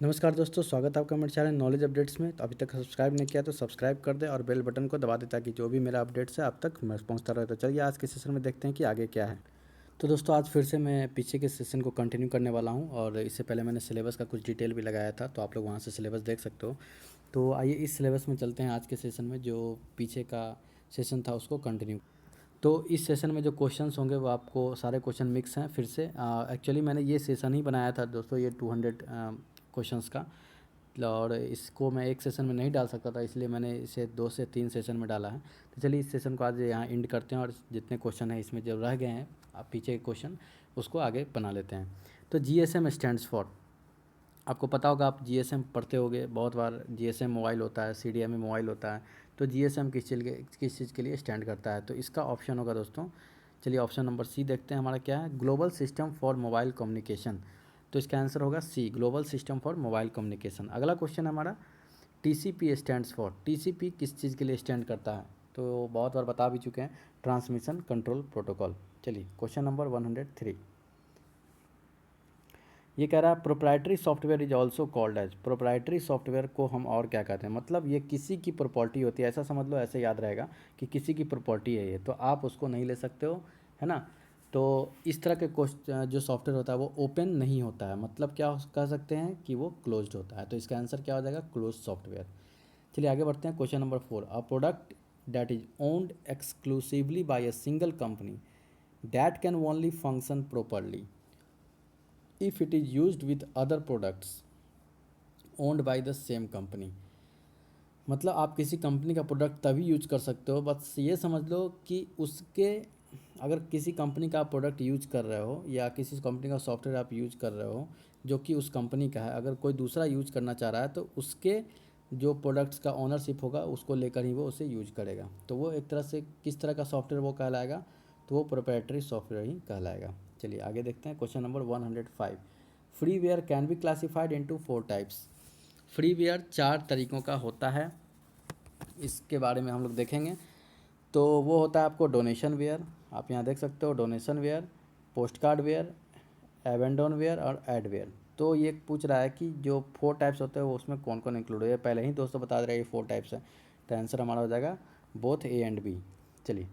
नमस्कार दोस्तों, स्वागत है आपका हमारे चैनल नॉलेज अपडेट्स में। तो अभी तक सब्सक्राइब नहीं किया तो सब्सक्राइब कर दें और बेल बटन को दबा दें ताकि जो भी मेरा अपडेट्स है आप तक पहुंचता रहे। तो चलिए आज के सेशन में देखते हैं कि आगे क्या है। तो दोस्तों आज फिर से मैं पीछे के सेशन को कंटिन्यू करने वाला हूं और इससे पहले मैंने सिलेबस का कुछ डिटेल भी लगाया था, तो आप लोग वहां से सिलेबस देख सकते हो। तो आइए इस सिलेबस में चलते हैं। आज के सेशन में जो पीछे का सेशन था उसको कंटिन्यू। तो इस सेशन में जो क्वेश्चंस होंगे वो आपको सारे क्वेश्चन मिक्स हैं फिर से। एक्चुअली मैंने ये सेशन ही बनाया था दोस्तों, ये 200 क्वेश्चंस का, और इसको मैं एक सेशन में नहीं डाल सकता था, इसलिए मैंने इसे 2 से 3 सेशन में डाला है। तो चलिए इस सेशन को आज यहाँ एंड करते हैं और जितने क्वेश्चन हैं इसमें जो रह गए हैं आप पीछे के क्वेश्चन उसको आगे बना लेते हैं। तो जीएसएम स्टैंड्स फॉर, आपको पता होगा, आप जीएसएम पढ़ते होगे बहुत बार। जीएसएम मोबाइल होता है, सीडीएमए मोबाइल होता है। तो जीएसएम किस चीज़ के लिए स्टैंड करता है, तो इसका ऑप्शन होगा दोस्तों, चलिए ऑप्शन नंबर सी देखते हैं हमारा क्या है, global system for mobile communication. तो इसका आंसर होगा C, global system for mobile communication. अगला क्वेश्चन है हमारा टीसीपी स्टैंड्स फॉर, टीसीपी किस चीज़ के लिए स्टैंड करता है, तो बहुत बार बता भी चुके हैं, ट्रांसमिशन कंट्रोल प्रोटोकॉल। चलिए क्वेश्चन नंबर 103, ये कह रहा है proprietary software is also called as, proprietary software को हम और क्या कहते हैं, मतलब ये किसी की प्रॉपर्टी होती है, ऐसा समझ लो, ऐसे याद रहेगा कि किसी की प्रॉपर्टी है ये, तो आप उसको नहीं ले सकते हो, है ना। तो इस तरह के क्वेश्चन जो सॉफ्टवेयर होता है वो ओपन नहीं होता है, मतलब क्या कह सकते हैं कि वो क्लोज्ड होता है। तो इसका आंसर क्या हो जाएगा, क्लोज सॉफ्टवेयर। चलिए आगे बढ़ते हैं, question number 4, a product that is owned exclusively by a single company that can only function properly if it is used with other products owned by the same company। मतलब आप किसी company का product तभी use कर सकते हो, बस ये समझ लो कि उसके, अगर किसी कंपनी का आप प्रोडक्ट यूज कर रहे हो या किसी कंपनी का सॉफ्टवेयर आप यूज कर रहे हो जो कि उस कंपनी का है, अगर कोई दूसरा यूज करना चाह रहा है तो उसके जो प्रोडक्ट्स का ओनरशिप होगा उसको लेकर ही वो उसे यूज करेगा। तो वो एक तरह से किस तरह का सॉफ्टवेयर वो कहलाएगा, तो वो प्रोप्राइटरी सॉफ्टवेयर ही कहलाएगा। चलिए आगे देखते हैं, question number 105, freeware can be classified into 4 types. Freeware 4 तरीक़ों का होता है, इसके बारे में हम लोग देखेंगे। तो वो होता है आपको डोनेशन वेयर, आप यहाँ देख सकते हो, donationware, postcardware, abandonware और एड वेयर। तो ये पूछ रहा है कि जो 4 टाइप्स होते हैं वो उसमें कौन कौन इंक्लूड है, ये पहले ही दोस्तों बता दे रहा है ये 4 टाइप्स है। तो आंसर हमारा हो जाएगा बोथ ए एंड बी। चलिए,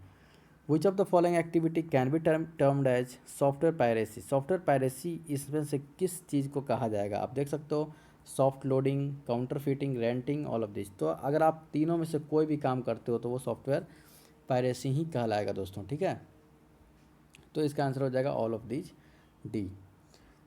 which of the following activity can be termed as software piracy, software piracy इसमें से किस चीज़ को कहा जाएगा, आप देख सकते हो, soft loading, counter fitting, renting, all of this. तो अगर आप तीनों में से कोई भी काम करते हो तो वो सॉफ्टवेयर पायरेसी ही कहलाएगा दोस्तों, ठीक है। तो इसका आंसर हो जाएगा ऑल ऑफ दिस, डी।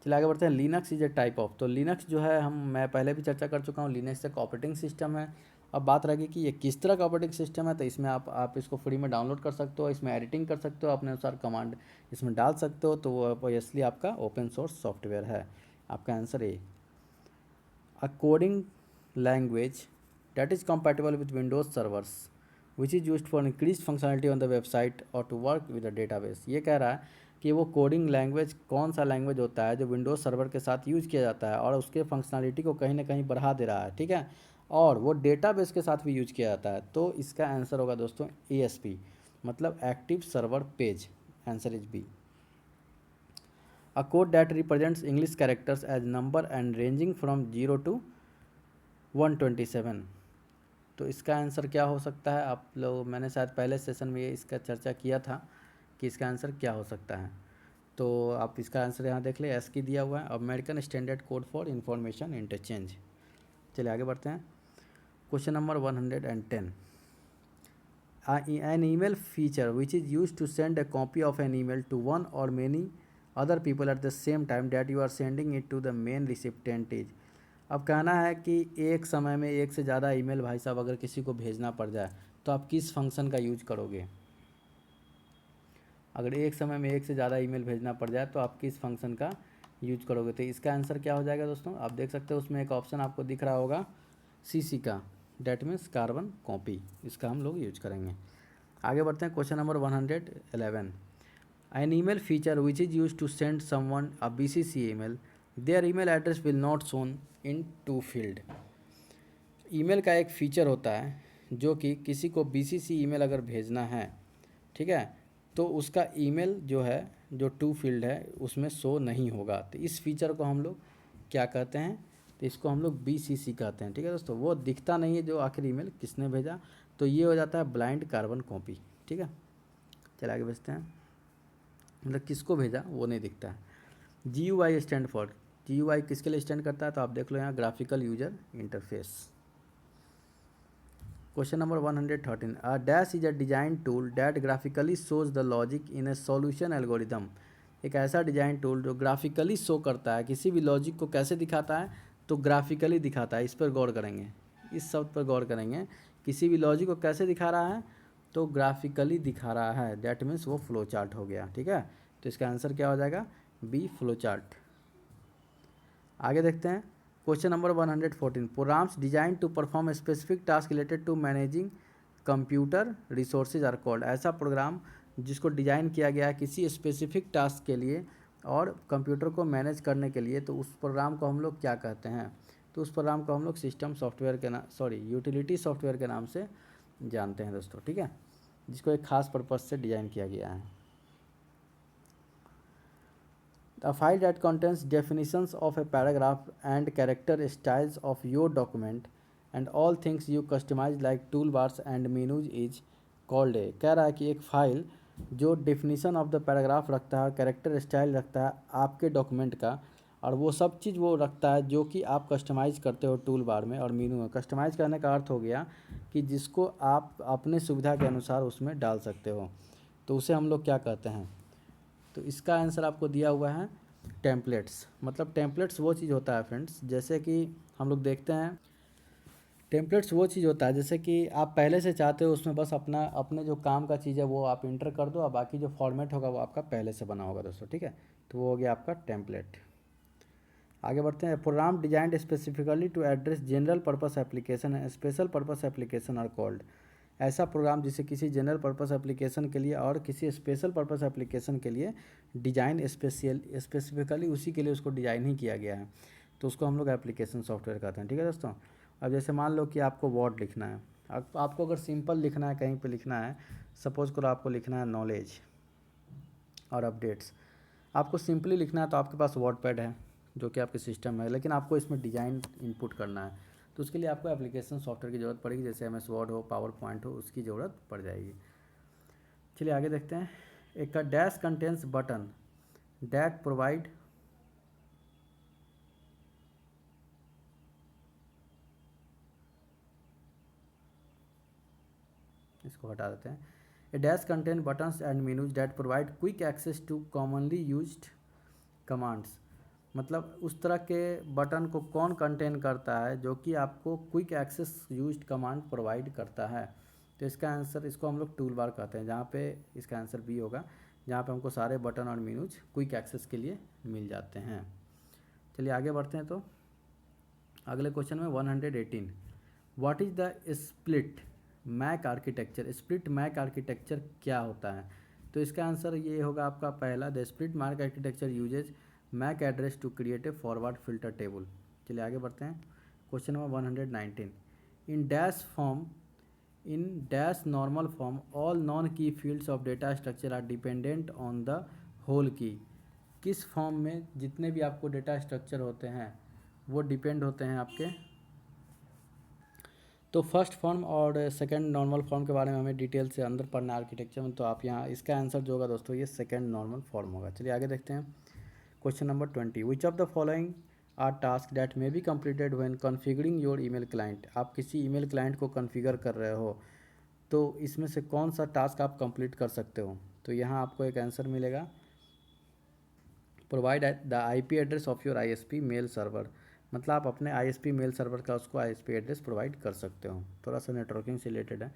चलिए आगे बढ़ते हैं, Linux is a type of, तो लिनक्स जो है मैं पहले भी चर्चा कर चुका हूँ, लिनक्स एक ऑपरेटिंग सिस्टम है। अब बात रहेगी कि ये किस तरह का ऑपरेटिंग सिस्टम है, तो इसमें आप इसको फ्री में डाउनलोड कर सकते हो, इसमें एडिटिंग कर सकते हो, अपने अनुसार कमांड इसमें डाल सकते हो, तो वो ऑब्वियसली आपका ओपन सोर्स सॉफ्टवेयर है। आपका answer A. A coding language that is compatible with Windows servers which is used for increased functionality on the website or to work with the database। ये कह रहा है कि वो कोडिंग लैंग्वेज कौन सा लैंग्वेज होता है जो विंडोज़ सर्वर के साथ यूज़ किया जाता है और उसके फंक्शनैलिटी को कहीं ना कहीं बढ़ा दे रहा है, ठीक है, और वो डेटाबेस के साथ भी यूज किया जाता है। तो इसका आंसर होगा दोस्तों ASP, मतलब active server page. Answer is B. A code that represents English characters as number and ranging from 0 to 127। तो इसका आंसर क्या हो सकता है, आप लोग, मैंने शायद पहले सेशन में इसका चर्चा किया था कि इसका आंसर क्या हो सकता है। तो आप इसका आंसर यहाँ देख ले, एस की दिया हुआ है, American standard code for information interchange. चलिए आगे बढ़ते हैं, question number 110, an email feature which is use to send a copy of an email to one or many other people at the same time that you are sending it to the main recipient is. अब कहना है कि एक समय में एक से ज़्यादा ईमेल भाई साहब अगर किसी को भेजना पड़ जाए तो आप किस फंक्शन का यूज करोगे। अगर एक समय में एक से ज़्यादा ईमेल भेजना पड़ जाए तो आप किस फंक्शन का यूज करोगे। तो इसका आंसर क्या हो जाएगा दोस्तों, आप देख सकते हो उसमें एक ऑप्शन आपको दिख रहा होगा CC का, डैट मीन्स कार्बन कॉपी, इसका हम लोग यूज करेंगे। आगे बढ़ते हैं, question number 111, an email feature which is use to send someone a BCC email, there email address will not shown in to field. Email का एक फ़ीचर होता है जो कि किसी को BCC ईमेल अगर भेजना है, ठीक है, तो उसका ईमेल जो है, जो टू फील्ड है, उसमें शो नहीं होगा। तो इस फीचर को हम लोग क्या कहते हैं, तो इसको हम लोग BCC कहते हैं। ठीक है दोस्तों, वो दिखता नहीं है जो आखिर ईमेल किसने भेजा, तो ये हो जाता है ब्लाइंड कार्बन कॉपी। ठीक है, चलिए आगे भेजते हैं, मतलब किसको भेजा वो नहीं दिखता है। GUI स्टैंड फॉर, GUI किसके लिए स्टैंड करता है, तो आप देख लो यहाँ graphical user interface. Question number 113, a dash is a design tool that graphically shows the logic in A solution algorithm. एक ऐसा डिजाइन टूल जो ग्राफिकली शो करता है, किसी भी लॉजिक को कैसे दिखाता है, तो ग्राफिकली दिखाता है। इस पर गौर करेंगे, इस शब्द पर गौर करेंगे, किसी भी लॉजिक को कैसे दिखा रहा है, तो ग्राफिकली दिखा रहा है। दैट मीन्स वो फ्लो चार्ट हो गया। ठीक है, तो इसका आंसर क्या हो जाएगा, B फ्लो चार्ट। आगे देखते हैं, question number 114, programs design to perform specific task related to managing computer resources are called. ऐसा प्रोग्राम जिसको डिजाइन किया गया है किसी स्पेसिफिक टास्क के लिए और कंप्यूटर को मैनेज करने के लिए, तो उस प्रोग्राम को हम लोग क्या कहते हैं, तो उस प्रोग्राम को हम लोग सिस्टम सॉफ्टवेयर के नाम, यूटिलिटी सॉफ्टवेयर के नाम से जानते हैं दोस्तों। ठीक है, जिसको एक खास पर्पज़ से डिज़ाइन किया गया है। A file that contains definitions of a paragraph and character styles of your document and all things you customize like toolbars and menus is called a। कह रहा है कि एक फ़ाइल जो डेफिनेशन ऑफ द पैराग्राफ रखता है, character style रखता है आपके डॉक्यूमेंट का, और वो सब चीज़ वो रखता है जो कि आप कस्टमाइज़ करते हो टूल बार में और मीनू में। कस्टमाइज़ करने का अर्थ हो गया कि जिसको आप अपने सुविधा के अनुसार उसमें डाल सकते हो, तो उसे हम लोग क्या कहते हैं, तो इसका आंसर आपको दिया हुआ है टेम्पलेट्स। मतलब टेम्पलेट्स वो चीज़ होता है फ्रेंड्स, जैसे कि हम लोग देखते हैं, टेम्पलेट्स वो चीज़ होता है जैसे कि आप पहले से चाहते हो उसमें बस अपना अपने जो काम का चीज़ है वो आप इंटर कर दो और बाकी जो फॉर्मेट होगा वो आपका पहले से बना होगा दोस्तों। ठीक है, तो वो हो गया आपका टेम्पलेट। आगे बढ़ते हैं, program designed specifically to address general purpose application and special purpose application are called. ऐसा प्रोग्राम जिसे किसी जनरल पर्पस एप्लीकेशन के लिए और किसी स्पेशल पर्पस एप्लीकेशन के लिए डिजाइन स्पेसिफिकली उसी के लिए उसको डिजाइन ही किया गया है, तो उसको हम लोग एप्लीकेशन सॉफ्टवेयर कहते हैं। ठीक है दोस्तों, अब जैसे मान लो कि आपको वर्ड लिखना है, आपको अगर सिंपल लिखना है, कहीं पे लिखना है, सपोज़ करो आपको लिखना है नॉलेज और अपडेट्स, आपको सिंपली लिखना है तो आपके पास वर्ड पैड है जो कि आपके सिस्टम है, लेकिन आपको इसमें डिज़ाइन इनपुट करना है, तो उसके लिए आपको एप्लीकेशन सॉफ्टवेयर की ज़रूरत पड़ेगी, जैसे MS वर्ड हो, पावर पॉइंट हो, उसकी ज़रूरत पड़ जाएगी। चलिए आगे देखते हैं, एक का dash contains button that provide, इसको हटा देते हैं, a dash contain buttons and menus that provide quick access to commonly used commands. मतलब उस तरह के बटन को कौन कंटेन करता है जो कि आपको quick access used command provide करता है, तो इसका आंसर, इसको हम लोग टूल बार कहते हैं, जहाँ पे इसका आंसर B होगा, जहाँ पे हमको सारे बटन और मेनूज क्विक एक्सेस के लिए मिल जाते हैं। चलिए आगे बढ़ते हैं, तो अगले क्वेश्चन में 118, what is the split MAC architecture. Split MAC architecture क्या होता है, तो इसका आंसर ये होगा आपका पहला, the split MAC architecture uses MAC address to create a forward filter table. चलिए आगे बढ़ते हैं, question number 119, in dash form, in dash normal form all non key fields of data structure are dependent on the whole key. किस form में जितने भी आपको data structure होते हैं वो डिपेंड होते हैं आपके, तो फर्स्ट फॉर्म और सेकंड नॉर्मल फॉर्म के बारे में हमें डिटेल से अंदर पढ़ना है आर्किटेक्चर में, तो आप यहाँ इसका आंसर जो होगा दोस्तों ये सेकंड नॉर्मल फॉर्म होगा। चलिए आगे देखते हैं, question number 20, which of the following are task that may be completed when configuring your email client. आप किसी ईमेल क्लाइंट को कॉन्फ़िगर कर रहे हो, तो इसमें से कौन सा टास्क आप कंप्लीट कर सकते हो, तो यहाँ आपको एक आंसर मिलेगा, provide the IP address of your ISP mail server. मतलब आप अपने ISP मेल सर्वर का उसको ISP एड्रेस प्रोवाइड कर सकते हो, थोड़ा सा नेटवर्किंग से रिलेटेड है।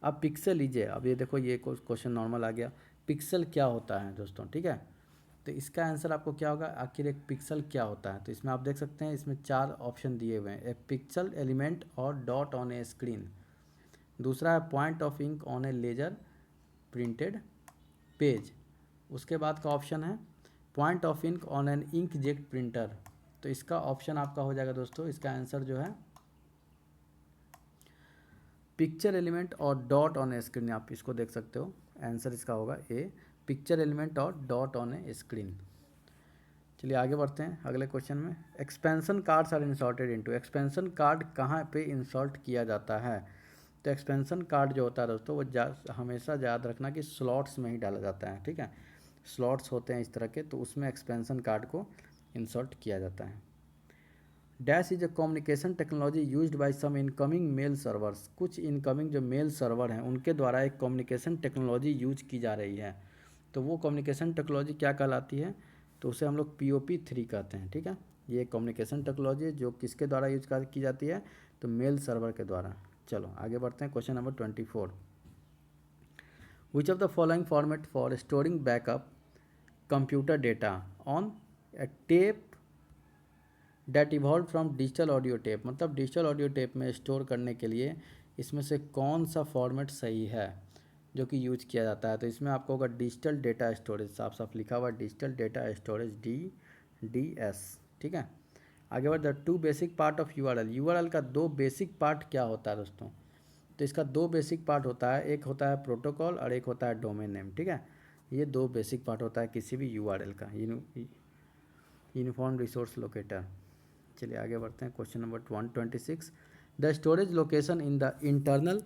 अब पिक्सल लीजिए, अब ये देखो ये क्वेश्चन नॉर्मल आ गया, पिक्सल क्या होता है दोस्तों। ठीक है, तो इसका आंसर आपको क्या होगा, आखिर एक पिक्सल क्या होता है, तो इसमें आप देख सकते हैं इसमें 4 ऑप्शन दिए हुए हैं, ए पिक्सल एलिमेंट और डॉट ऑन ए स्क्रीन, दूसरा है point of ink on a laser printed page, उसके बाद का ऑप्शन है point of ink on an ink jet printer. तो इसका ऑप्शन आपका हो जाएगा दोस्तों, इसका आंसर जो है पिक्चर एलिमेंट और डॉट ऑन ए स्क्रीन, आप इसको देख सकते हो, आंसर इसका होगा A, पिक्चर एलिमेंट और डॉट ऑन ए स्क्रीन। चलिए आगे बढ़ते हैं अगले क्वेश्चन में। Expansion cards are inserted into, expansion card कहाँ पे इंसर्ट किया जाता है? तो एक्सपेंशन कार्ड जो होता है दोस्तों वो हमेशा याद रखना कि स्लॉट्स में ही डाला जाता है, ठीक है। स्लॉट्स होते हैं इस तरह के, तो उसमें एक्सपेंशन कार्ड को इंसर्ट किया जाता है। Dash is a communication technology used by some incoming mail servers, कुछ इनकमिंग जो मेल सर्वर हैं उनके द्वारा एक कम्युनिकेशन टेक्नोलॉजी यूज की जा रही है। तो वो कम्युनिकेशन टेक्नोलॉजी क्या कहलाती है? तो उसे हम लोग POP3 कहते हैं, ठीक है। ये कम्युनिकेशन टेक्नोलॉजी जो किसके द्वारा यूज की जाती है? तो मेल सर्वर के द्वारा। चलो आगे बढ़ते हैं, question number 24। Which of the following format for storing backup computer data on A tape that evolve from digital audio tape, मतलब डिजिटल ऑडियो टेप में स्टोर करने के लिए इसमें से कौन सा फॉर्मेट सही है जो कि यूज किया जाता है? तो इसमें आपको होगा डिजिटल डेटा स्टोरेज, साफ साफ लिखा हुआ डिजिटल डेटा स्टोरेज DDS, ठीक है। आगे बढ़, the two basic part of URL का दो बेसिक पार्ट क्या होता है दोस्तों? तो इसका दो बेसिक पार्ट होता है, एक होता है प्रोटोकॉल और एक होता है डोमेन नेम, ठीक है। ये दो बेसिक पार्ट होता है किसी भी URL का, यूनिफॉर्म रिसोर्स लोकेटर। चलिए आगे बढ़ते हैं, question number 126। The storage location in the internal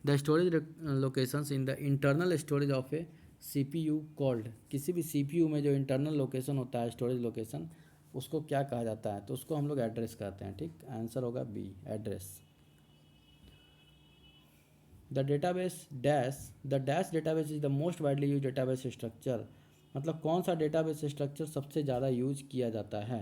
the storage locations in the internal storage of A CPU called, किसी भी CPU में जो इंटरनल लोकेशन होता है स्टोरेज लोकेशन, उसको क्या कहा जाता है? तो उसको हम लोग एड्रेस कहते हैं, ठीक। आंसर होगा B, address. The dash database is the most widely use database structure, मतलब कौन सा डेटाबेस स्ट्रक्चर सबसे ज़्यादा यूज किया जाता है?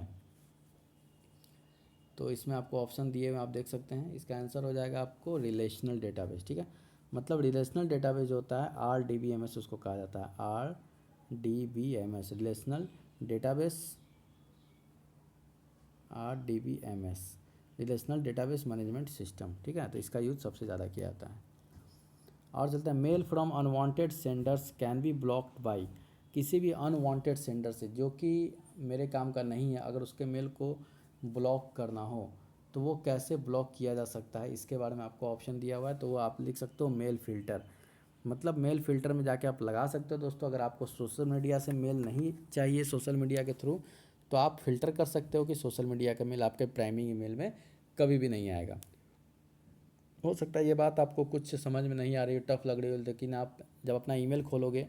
तो इसमें आपको ऑप्शन दिए हुए आप देख सकते हैं, इसका आंसर हो जाएगा आपको रिलेशनल डेटाबेस, ठीक है। मतलब रिलेशनल डेटाबेस जो होता है RDBMS उसको कहा जाता है, RDBMS, relational database, RDBMS, relational database management system, ठीक है। तो इसका यूज सबसे ज़्यादा किया जाता है। और चलता है, mail from unwanted senders can be blocked by, किसी भी अनवांटेड सेंडर से जो कि मेरे काम का नहीं है, अगर उसके मेल को ब्लॉक करना हो तो वो कैसे ब्लॉक किया जा सकता है, इसके बारे में आपको ऑप्शन दिया हुआ है। तो वो आप लिख सकते हो मेल फ़िल्टर, मतलब मेल फ़िल्टर में जाके आप लगा सकते हो दोस्तों। अगर आपको सोशल मीडिया से मेल नहीं चाहिए सोशल मीडिया के थ्रू, तो आप फ़िल्टर कर सकते हो कि सोशल मीडिया का मेल आपके प्राइमरी ईमेल में कभी भी नहीं आएगा। हो सकता है ये बात आपको कुछ समझ में नहीं आ रही हो, टफ लग रही हो, लेकिन आप जब अपना ईमेल खोलोगे,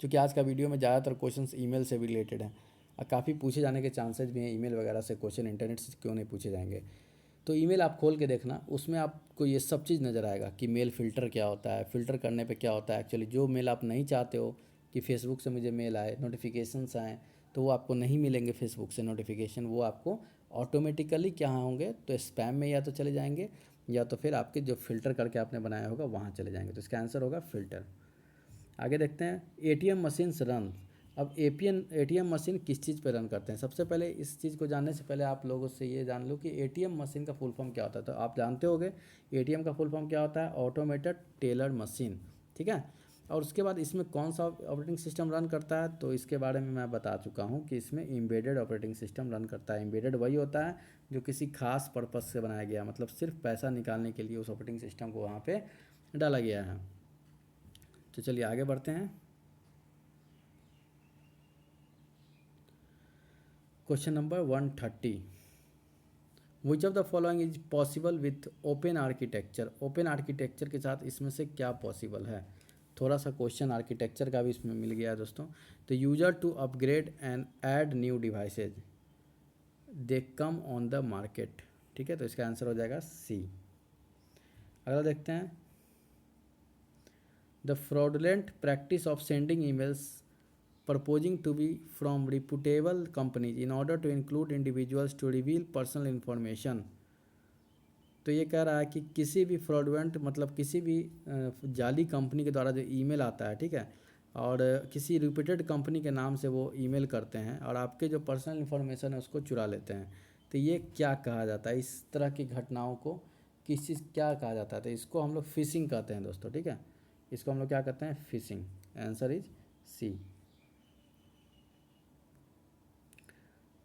क्योंकि आज का वीडियो में ज़्यादातर क्वेश्चंस ईमेल से भी रिलेटेड हैं और काफ़ी पूछे जाने के चांसेस भी हैं ईमेल वगैरह से क्वेश्चन, इंटरनेट से क्यों नहीं पूछे जाएंगे। तो ईमेल आप खोल के देखना, उसमें आपको ये सब चीज़ नज़र आएगा कि मेल फ़िल्टर क्या होता है, फ़िल्टर करने पे क्या होता है। एक्चुअली जो मेल आप नहीं चाहते हो कि फेसबुक से मुझे मेल आए, नोटिफिकेशंस आएँ, तो वो आपको नहीं मिलेंगे फेसबुक से नोटिफिकेशन, वो आपको ऑटोमेटिकली क्या होंगे, तो स्पैम में या तो चले जाएंगे या तो फिर आपके जो फ़िल्टर करके आपने बनाया होगा वहाँ चले जाएंगे। तो इसका आंसर होगा फ़िल्टर। आगे देखते हैं, ATM मशीन्स रन। अब ATM मशीन किस चीज़ पे रन करते हैं? सबसे पहले इस चीज़ को जानने से पहले आप लोगों से ये जान लो कि ATM मशीन का फुल फॉर्म क्या होता है। तो आप जानते होंगे ATM का फुल फॉर्म क्या होता है, ऑटोमेटेड टेलर मशीन, ठीक है। और उसके बाद इसमें कौन सा ऑपरेटिंग सिस्टम रन करता है? तो इसके बारे में मैं बता चुका हूँ कि इसमें एम्बेडेड ऑपरेटिंग सिस्टम रन करता है। एम्बेडेड वही होता है जो किसी खास पर्पज़ से बनाया गया, मतलब सिर्फ पैसा निकालने के लिए उस ऑपरेटिंग सिस्टम को वहाँ पे डाला गया है। तो चलिए आगे बढ़ते हैं, question number 130। Which of the following is possible with open architecture, open architecture के साथ इसमें से क्या पॉसिबल है? थोड़ा सा क्वेश्चन आर्किटेक्चर का भी इसमें मिल गया है दोस्तों। तो user to upgrade and add new devices they come on the market, ठीक है। तो इसका आंसर हो जाएगा C। अगला देखते हैं, the fraudulent practice of sending emails purporting to be from reputable companies in order to include individuals to reveal personal information। तो ये कह रहा है कि किसी भी फ्रॉडुलेंट, मतलब किसी भी जाली कंपनी के द्वारा जो ईमेल आता है, ठीक है, और किसी रिप्यूटेड कंपनी के नाम से वो ईमेल करते हैं और आपके जो पर्सनल इन्फॉर्मेशन है उसको चुरा लेते हैं। तो ये क्या कहा जाता है? इस तरह की घटनाओं को किस चीज़ क्या कहा जाता है? तो इसको हम लोग फिशिंग कहते हैं दोस्तों, ठीक है। इसको हम लोग क्या कहते हैं? फिशिंग। Answer is C।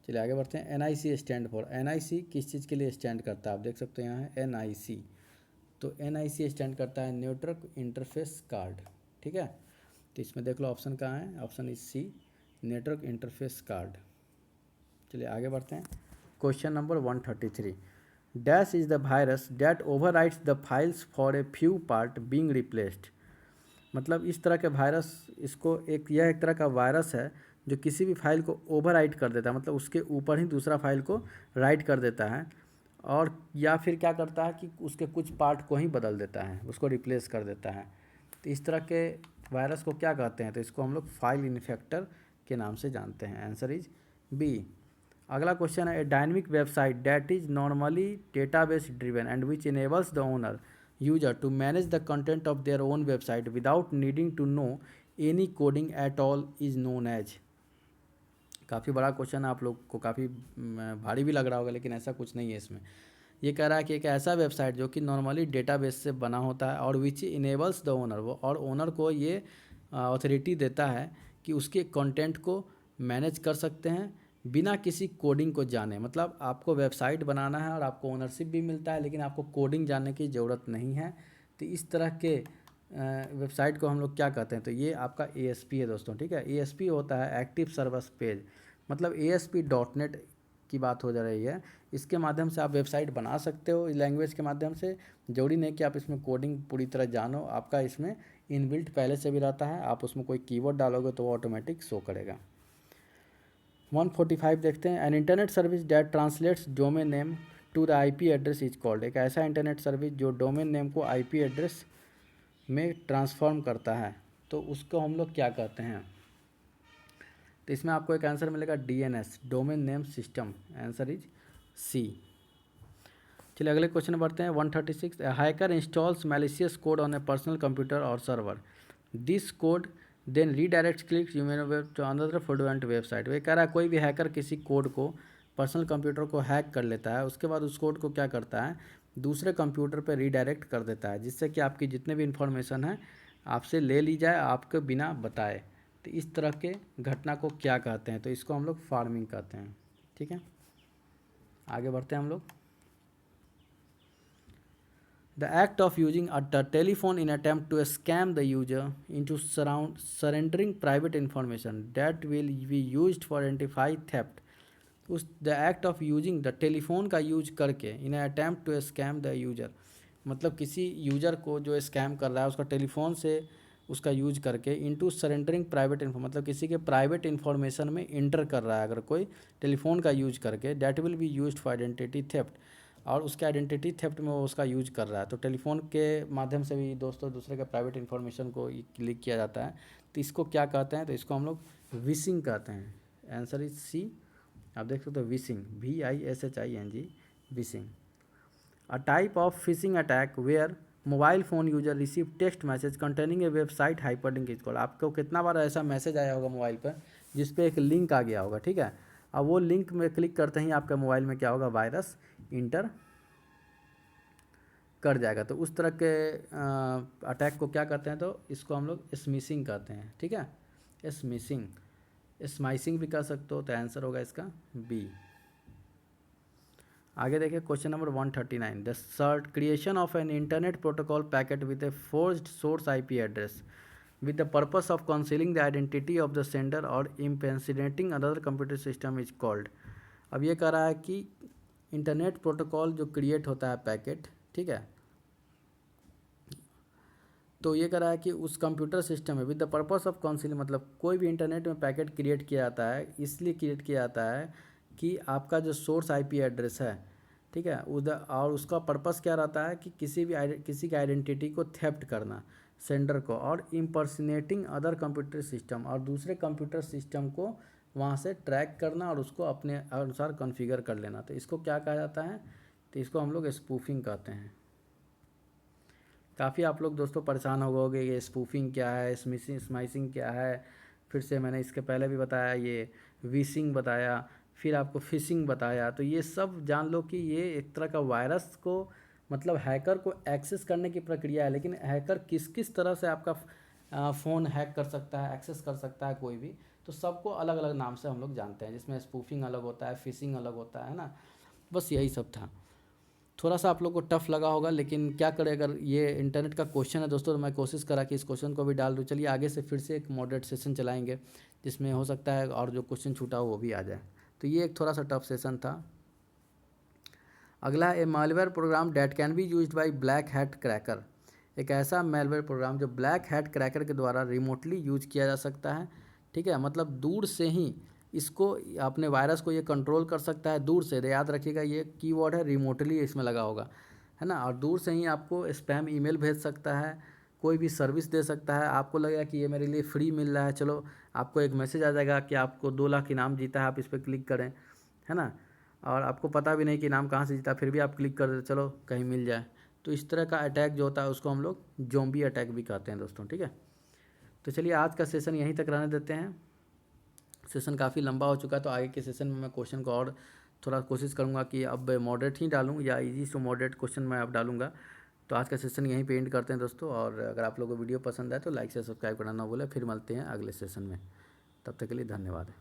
चलिए आगे बढ़ते हैं, NIC स्टैंड फॉर, NIC किस चीज़ के लिए स्टैंड करता है? आप देख सकते हैं यहाँ है NIC। तो NIC स्टैंड करता है नेटवर्क इंटरफेस कार्ड, ठीक है। तो इसमें देख लो ऑप्शन कहाँ है, option is C, network interface card. चलिए आगे बढ़ते हैं। Question number 133, dash is the virus that overwrites the files for a few part being replaced. मतलब इस तरह के वायरस, इसको यह एक तरह का वायरस है जो किसी भी फाइल को ओवरराइट कर देता है, मतलब उसके ऊपर ही दूसरा फाइल को राइट कर देता है, और या फिर क्या करता है कि उसके कुछ पार्ट को ही बदल देता है, उसको रिप्लेस कर देता है। तो इस तरह के वायरस को क्या कहते हैं? तो इसको हम लोग फाइल इन्फेक्टर के नाम से जानते हैं। Answer is B. अगला क्वेश्चन है, a dynamic website that is normally database driven and which enables the owner user to manage the content of their own website without needing to know any coding at all is known as. काफ़ी बड़ा question है, आप लोग को काफ़ी भारी भी लग रहा होगा, लेकिन ऐसा कुछ नहीं है इसमें। ये कह रहा है कि एक ऐसा वेबसाइट जो कि नॉर्मली डेटाबेस से बना होता है और विच इनेबल्स द ओनर, वो और ओनर को ये अथॉरिटी देता है कि उसके कंटेंट को मैनेज कर सकते हैं बिना किसी कोडिंग को जाने। मतलब आपको वेबसाइट बनाना है और आपको ओनरशिप भी मिलता है, लेकिन आपको कोडिंग जानने की ज़रूरत नहीं है। तो इस तरह के वेबसाइट को हम लोग क्या कहते हैं? तो ये आपका ASP है दोस्तों, ठीक है। ASP होता है एक्टिव सर्विस पेज, मतलब ASP.NET की बात हो जा रही है। इसके माध्यम से आप वेबसाइट बना सकते हो, इस लैंग्वेज के माध्यम से। जरूरी नहीं कि आप इसमें कोडिंग पूरी तरह जानो, आपका इसमें इनबिल्ट पहले से भी रहता है। आप उसमें कोई कीवर्ड डालोगे तो वो ऑटोमेटिक शो करेगा। 145 देखते हैं, an internet service that translates domain name to the IP address is called. एक ऐसा इंटरनेट सर्विस जो डोमेन नेम को IP एड्रेस में ट्रांसफॉर्म करता है, तो उसको हम लोग क्या कहते हैं? तो इसमें आपको एक आंसर मिलेगा DNS, domain name system. Answer is C। चलिए अगले क्वेश्चन में बढ़ते हैं। 136, hacker installs malicious code on a personal computer or server, this code then redirect clicks human web to another fraudulent website. वो कह रहा है कोई भी हैकर किसी कोड को, पर्सनल कंप्यूटर को हैक कर लेता है, उसके बाद उस कोड को क्या करता है, दूसरे कंप्यूटर पर रीडायरेक्ट कर देता है, जिससे कि आपकी जितने भी इन्फॉर्मेशन है आपसे ले ली जाए आपके बिना बताए। तो इस तरह के घटना को क्या कहते हैं? तो इसको हम लोग फार्मिंग कहते हैं, ठीक है। आगे बढ़ते हैं हम लोग। The act of using a telephone in attempt to scam the user into surrendering private information that will be used for identify theft। उस the act of using the telephone का यूज करके in attempt to scam the user, मतलब किसी user को जो scam कर रहा है उसका टेलीफोन से उसका यूज करके इनटू सरेंडरिंग प्राइवेट इन्फो, मतलब किसी के प्राइवेट इन्फॉर्मेशन में इंटर कर रहा है अगर कोई टेलीफोन का यूज करके, that will be used for identity theft, और उसके आइडेंटिटी थेफ्ट में वो उसका यूज कर रहा है। तो टेलीफोन के माध्यम से भी दोस्तों दूसरे के प्राइवेट इन्फॉर्मेशन को लीक किया जाता है। तो इसको क्या कहते हैं? तो इसको हम लोग विशिंग कहते हैं। Answer is C। आप देख सकते हो vishing, VISHING, vishing. A type of phishing attack where mobile phone user receive text message containing a website hyperlink is called. आपको कितना बार ऐसा मैसेज आया होगा मोबाइल पर जिस पे एक लिंक आ गया होगा, ठीक है। अब वो लिंक में क्लिक करते ही आपके मोबाइल में क्या होगा, वायरस इंटर कर जाएगा। तो उस तरह के अटैक को क्या कहते हैं? तो इसको हम लोग स्मिशिंग कहते हैं, ठीक है। स्मिशिंग, स्माइसिंग भी कह सकते हो। तो आंसर होगा इसका B। आगे देखिए क्वेश्चन नंबर 139, द सर्ट creation of an internet protocol packet with a forced source IP address with the purpose of concealing the identity of the sender or impersonating another computer system is called। अब ये कह रहा है कि internet protocol जो create होता है packet, ठीक है, तो ये कह रहा है कि उस कंप्यूटर सिस्टम में with the purpose of counselling, मतलब कोई भी इंटरनेट में पैकेट क्रिएट किया जाता है, इसलिए क्रिएट किया जाता है कि आपका जो सोर्स IP एड्रेस है, ठीक है, उधर, और उसका पर्पस क्या रहता है कि किसी की आइडेंटिटी को थेफ्ट करना सेंडर को, और इम्पर्सनेटिंग अदर कंप्यूटर सिस्टम, और दूसरे कंप्यूटर सिस्टम को वहाँ से ट्रैक करना और उसको अपने अनुसार कॉन्फ़िगर कर लेना। तो इसको क्या कहा जाता है? तो इसको हम लोग स्पूफिंग कहते हैं। काफ़ी आप लोग दोस्तों परेशान हो गए ये स्पूफिंग क्या है, स्माइसिंग क्या है। फिर से मैंने इसके पहले भी बताया, ये विशिंग बताया, फिर आपको फिशिंग बताया। तो ये सब जान लो कि ये एक तरह का वायरस को, मतलब हैकर को एक्सेस करने की प्रक्रिया है। लेकिन हैकर किस किस तरह से आपका फ़ोन हैक कर सकता है, एक्सेस कर सकता है कोई भी, तो सबको अलग अलग नाम से हम लोग जानते हैं, जिसमें स्पूफिंग अलग होता है, फिशिंग अलग होता है ना। बस यही सब था। थोड़ा सा आप लोग को टफ लगा होगा, लेकिन क्या करें, अगर ये इंटरनेट का क्वेश्चन है दोस्तों तो मैं कोशिश करा कि इस क्वेश्चन को भी डाल दूँ। चलिए आगे से फिर से एक मॉडरेट सेशन चलाएंगे जिसमें हो सकता है और जो क्वेश्चन छूटा हो वो भी आ जाए। तो ये एक थोड़ा सा टफ सेशन था। अगला, a malware program that can be used by black hat cracker. एक ऐसा मेलवेयर प्रोग्राम जो ब्लैक हैट क्रैकर के द्वारा रिमोटली यूज किया जा सकता है। ठीक है, मतलब दूर से ही इसको, अपने वायरस को ये कंट्रोल कर सकता है दूर से। याद रखिएगा ये कीवर्ड है, रिमोटली इसमें लगा होगा, है ना। और दूर से ही आपको स्पैम ईमेल भेज सकता है, कोई भी सर्विस दे सकता है। आपको लगेगा कि ये मेरे लिए फ्री मिल रहा है, चलो आपको एक मैसेज आ जाएगा कि आपको 2 लाख इनाम जीता है, आप इस पर क्लिक करें, है ना। और आपको पता भी नहीं कि इनाम कहाँ से जीता, फिर भी आप क्लिक कर देते चलो कहीं मिल जाए। तो इस तरह का अटैक जो होता है उसको हम लोग ज़ॉम्बी अटैक भी कहते हैं दोस्तों। ठीक है, तो चलिए आज का सेशन यहीं तक रहने देते हैं। सेशन काफ़ी लंबा हो चुका है, तो आगे के सेशन में मैं क्वेश्चन को और थोड़ा कोशिश करूँगा कि अब मॉडरेट ही डालूँ या इजी टू मॉडरेट क्वेश्चन मैं अब डालूँगा। तो आज का सेशन यहीं पे एंड करते हैं दोस्तों, और अगर आप लोगों को वीडियो पसंद आए तो लाइक से सब्सक्राइब करना ना भूलें। फिर मिलते हैं अगले सेशन में, तब तक के लिए धन्यवाद।